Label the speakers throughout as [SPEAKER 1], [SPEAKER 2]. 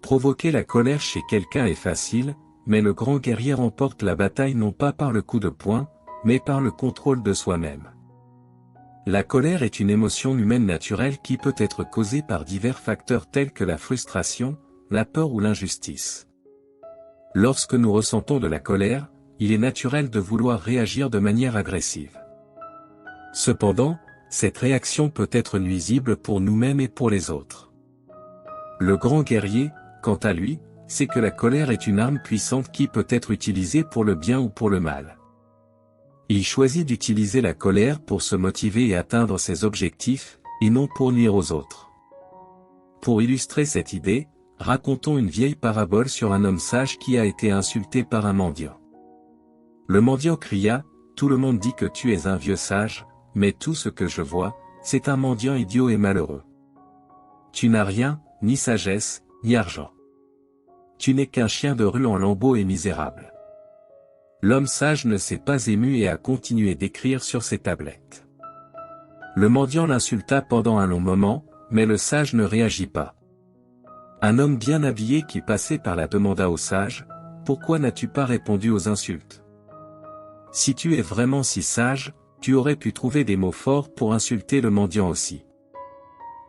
[SPEAKER 1] Provoquer la colère chez quelqu'un est facile, mais le grand guerrier remporte la bataille non pas par le coup de poing, mais par le contrôle de soi-même. La colère est une émotion humaine naturelle qui peut être causée par divers facteurs tels que la frustration, la peur ou l'injustice. Lorsque nous ressentons de la colère, il est naturel de vouloir réagir de manière agressive. Cependant, cette réaction peut être nuisible pour nous-mêmes et pour les autres. Le grand guerrier, quant à lui, sait que la colère est une arme puissante qui peut être utilisée pour le bien ou pour le mal. Il choisit d'utiliser la colère pour se motiver et atteindre ses objectifs, et non pour nuire aux autres. Pour illustrer cette idée, racontons une vieille parabole sur un homme sage qui a été insulté par un mendiant. Le mendiant cria, « Tout le monde dit que tu es un vieux sage, mais tout ce que je vois, c'est un mendiant idiot et malheureux. Tu n'as rien, ni sagesse, ni argent. Tu n'es qu'un chien de rue en lambeaux et misérable. » L'homme sage ne s'est pas ému et a continué d'écrire sur ses tablettes. Le mendiant l'insulta pendant un long moment, mais le sage ne réagit pas. Un homme bien habillé qui passait par là demanda au sage, « Pourquoi n'as-tu pas répondu aux insultes? Si tu es vraiment si sage, tu aurais pu trouver des mots forts pour insulter le mendiant aussi. »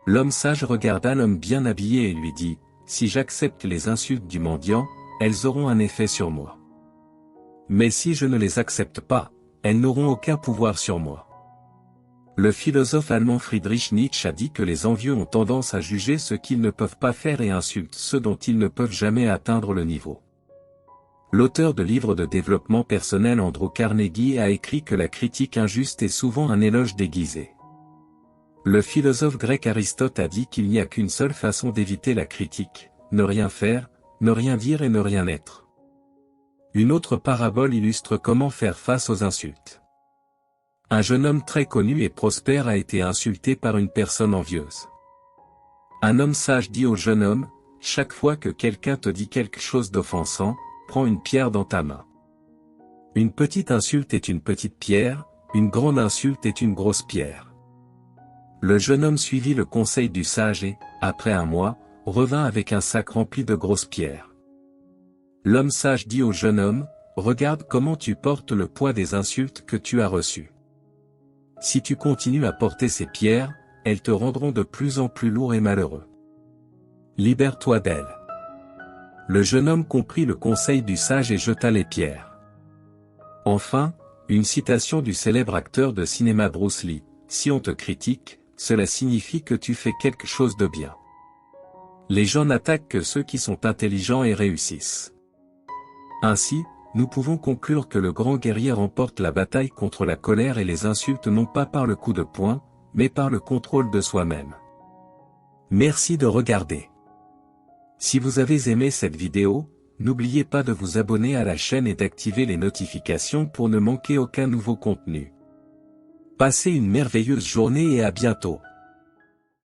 [SPEAKER 1] L'homme sage regarda l'homme bien habillé et lui dit, « Si j'accepte les insultes du mendiant, elles auront un effet sur moi. Mais si je ne les accepte pas, elles n'auront aucun pouvoir sur moi. » Le philosophe allemand Friedrich Nietzsche a dit que les envieux ont tendance à juger ce qu'ils ne peuvent pas faire et insultent ceux dont ils ne peuvent jamais atteindre le niveau. L'auteur de livres de développement personnel Andrew Carnegie a écrit que la critique injuste est souvent un éloge déguisé. Le philosophe grec Aristote a dit qu'il n'y a qu'une seule façon d'éviter la critique, ne rien faire, ne rien dire et ne rien être. Une autre parabole illustre comment faire face aux insultes. Un jeune homme très connu et prospère a été insulté par une personne envieuse. Un homme sage dit au jeune homme, « Chaque fois que quelqu'un te dit quelque chose d'offensant, prends une pierre dans ta main. Une petite insulte est une petite pierre, une grande insulte est une grosse pierre. » Le jeune homme suivit le conseil du sage et, après un mois, revint avec un sac rempli de grosses pierres. L'homme sage dit au jeune homme, « Regarde comment tu portes le poids des insultes que tu as reçues. Si tu continues à porter ces pierres, elles te rendront de plus en plus lourd et malheureux. Libère-toi d'elles. » Le jeune homme comprit le conseil du sage et jeta les pierres. Enfin, une citation du célèbre acteur de cinéma Bruce Lee, « Si on te critique, cela signifie que tu fais quelque chose de bien. Les gens n'attaquent que ceux qui sont intelligents et réussissent. » Ainsi, nous pouvons conclure que le grand guerrier remporte la bataille contre la colère et les insultes non pas par le coup de poing, mais par le contrôle de soi-même. Merci de regarder. Si vous avez aimé cette vidéo, n'oubliez pas de vous abonner à la chaîne et d'activer les notifications pour ne manquer aucun nouveau contenu. Passez une merveilleuse journée et à bientôt.